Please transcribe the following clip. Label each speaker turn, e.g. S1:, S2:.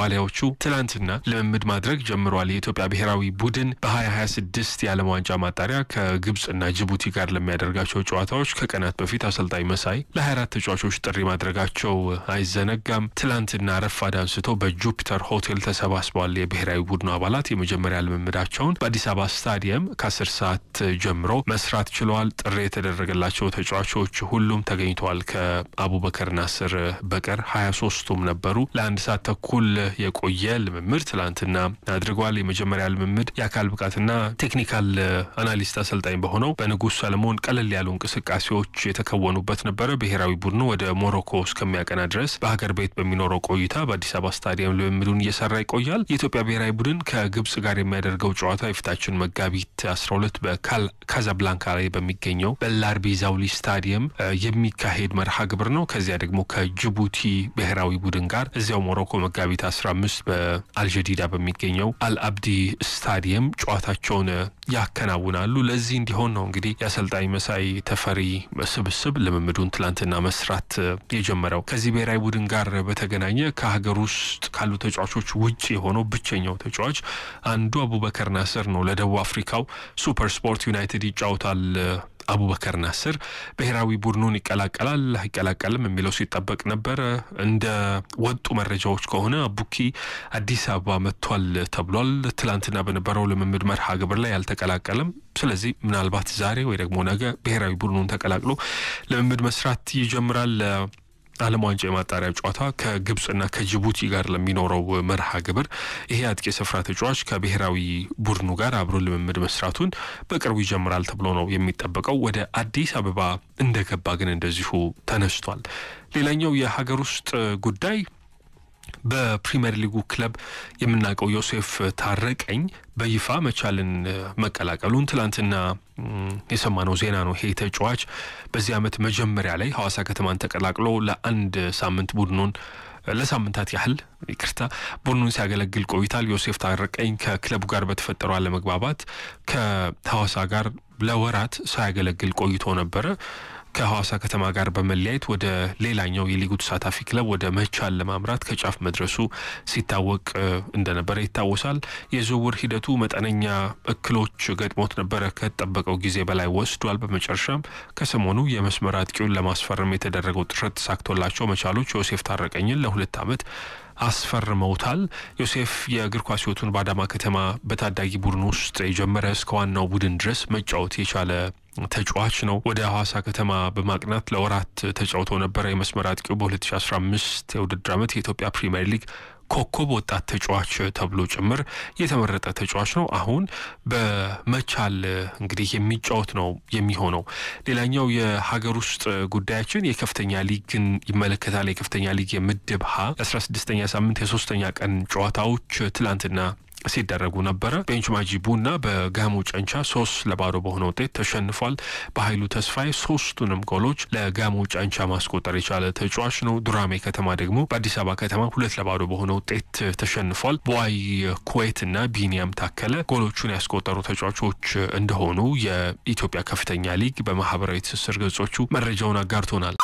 S1: ዋሊያዎቹ ትላንትና ልምምድ ማድረግ ጀምሯል። የኢትዮጵያ ብሔራዊ ቡድን በ2026 የዓለም ዋንጫ ማጣሪያ ከግብጽና ጅቡቲ ጋር ለሚያደርጋቸው ጨዋታዎች ከቀናት በፊት አሰልጣኝ መሳይ ለ24 ተጫዋቾች ጥሪ ማድረጋቸው አይዘነጋም። ትላንትና ረፋድ አንስቶ በጁፒተር ሆቴል ተሰባስበዋል። የብሔራዊ ቡድኑ አባላት የመጀመሪያ ልምምዳቸውን በአዲስ አበባ ስታዲየም ከ10 ሰዓት ጀምሮ መስራት ችለዋል። ጥሪ የተደረገላቸው ተጫዋቾች ሁሉም ተገኝተዋል። ከአቡበከር ናስር በቀር 23ቱም ነበሩ። ለአንድ ሰዓት ተኩል የቆየ ልምምድ ትላንትና አድርገዋል። የመጀመሪያ ልምምድ የአካል ብቃትና ቴክኒካል አናሊስት አሰልጣኝ በሆነው በንጉስ ሰለሞን ቀለል ያሉ እንቅስቃሴዎች የተከወኑበት ነበር። ብሔራዊ ቡድኑ ወደ ሞሮኮ እስከሚያቀና ድረስ በሀገር ቤት በሚኖረው ቆይታ በአዲስ አበባ ስታዲየም ልምምዱን እየሰራ ይቆያል። የኢትዮጵያ ብሔራዊ ቡድን ከግብጽ ጋር የሚያደርገው ጨዋታ የፊታችን መጋቢት 12 በካዛብላንካ ላይ በሚገኘው በላርቢ ዛውሊ ስታዲየም የሚካሄድ መርሃ ግብር ነው። ከዚያ ደግሞ ከጅቡቲ ብሔራዊ ቡድን ጋር እዚያው ሞሮኮ መጋቢት 15 በአልጀዲዳ በሚገኘው አልአብዲ ስታዲየም ጨዋታቸውን ያከናውናሉ። ለዚህ እንዲሆን ነው እንግዲህ የአሰልጣኝ መሳይ ተፈሪ ስብስብ ልምምዱን ትላንትና መስራት የጀመረው። ከዚህ ብሔራዊ ቡድን ጋር በተገናኘ ከሀገር ውስጥ ካሉ ተጫዋቾች ውጪ የሆነው ብቸኛው ተጫዋች አንዱ አቡበከር ናስር ነው። ለደቡብ አፍሪካው ሱፐር ስፖርት ዩናይትድ ይጫወታል። አቡበከር ናስር ብሔራዊ ቡድኑን ይቀላቀላል አይቀላቀልም የሚለው ሲጠበቅ ነበር። እንደ ወጡ መረጃዎች ከሆነ አቡኪ አዲስ አበባ መጥቷል ተብሏል። ትላንትና በነበረው ልምምድ መርሃ ግብር ላይ ያልተቀላቀለም። ስለዚህ ምናልባት ዛሬ ወይ ደግሞ ነገ ብሔራዊ ቡድኑን ተቀላቅሎ ልምምድ መስራት ይጀምራል። ዓለም ዋንጫ የማጣሪያ ጨዋታ ከግብጽና ከጅቡቲ ጋር ለሚኖረው መርሃ ግብር ይሄ አጥቂ ስፍራ ተጫዋች ከብሔራዊ ቡድኑ ጋር አብሮ ልምምድ መስራቱን በቅርቡ ይጀምራል ተብሎ ነው የሚጠበቀው። ወደ አዲስ አበባ እንደገባ ግን እንደዚሁ ተነስቷል። ሌላኛው የሀገር ውስጥ ጉዳይ በፕሪሚየር ሊጉ ክለብ የምናውቀው ዮሴፍ ታረቀኝ በይፋ መቻልን መቀላቀሉን ትላንትና የሰማነው ዜና ነው። ይሄ ተጫዋች በዚህ ዓመት መጀመሪያ ላይ ሐዋሳ ከተማን ተቀላቅሎ ለአንድ ሳምንት ቡድኑን ለሳምንታት ያህል ቡድኑን ሲያገለግል ቆይቷል። ዮሴፍ ታረቀኝ ከክለቡ ጋር በተፈጠረው አለመግባባት ከሐዋሳ ጋር ለወራት ሳያገለግል ቆይቶ ነበር። ከሐዋሳ ከተማ ጋር በመለያየት ወደ ሌላኛው የሊጉ ተሳታፊ ክለብ ወደ መቻል ለማምራት ከጫፍ መድረሱ ሲታወቅ እንደነበረ ይታወሳል። የዝውውር ሂደቱ መጠነኛ እክሎች ገጥሞት ነበር። ከተጠበቀው ጊዜ በላይ ወስዷል። በመጨረሻም ከሰሞኑ የመስመር አጥቂውን ለማስፈረም የተደረገው ጥረት ተሳክቶላቸው መቻሎች ዮሴፍ ታረቀኝን ለ2 ዓመት አስፈርመውታል። ዮሴፍ የእግር ኳስ ህይወቱን በአዳማ ከተማ በታዳጊ ቡድን ውስጥ የጀመረ እስከ ዋናው ቡድን ድረስ መጫወት የቻለ ተጫዋች ነው። ወደ ሐዋሳ ከተማ በማቅናት ለወራት ተጫውቶ ነበር። የመስመር አጥቂው በ2015 የውድድር ዓመት የኢትዮጵያ ፕሪሚየር ሊግ ኮከብ ወጣት ተጫዋች ተብሎ ጭምር የተመረጠ ተጫዋች ነው። አሁን በመቻል እንግዲህ የሚጫወት ነው የሚሆነው። ሌላኛው የሀገር ውስጥ ጉዳያችን የከፍተኛ ሊግን ይመለከታል። የከፍተኛ ሊግ የምድብ ሀ 16ኛ ሳምንት የ3ኛ ቀን ጨዋታዎች ትላንትና ሲደረጉ ነበር። ቤንች ማጂ ቡና በጋሞ ጨንቻ 3-0 በሆነ ውጤት ተሸንፏል። በኃይሉ ተስፋዬ 3ቱንም ጎሎች ለጋሞ ጨንቻ ማስቆጠር የቻለ ተጫዋች ነው። ዱራሜ ከተማ ደግሞ በአዲስ አበባ ከተማ 2-0 በሆነ ውጤት ተሸንፏል። ቦይ ኩዌትና ቢኒያም ታከለ ጎሎቹን ያስቆጠሩ ተጫዋቾች እንደሆኑ የኢትዮጵያ ከፍተኛ ሊግ በማህበራዊ ትስስር ገጾቹ መረጃውን አጋርቶናል።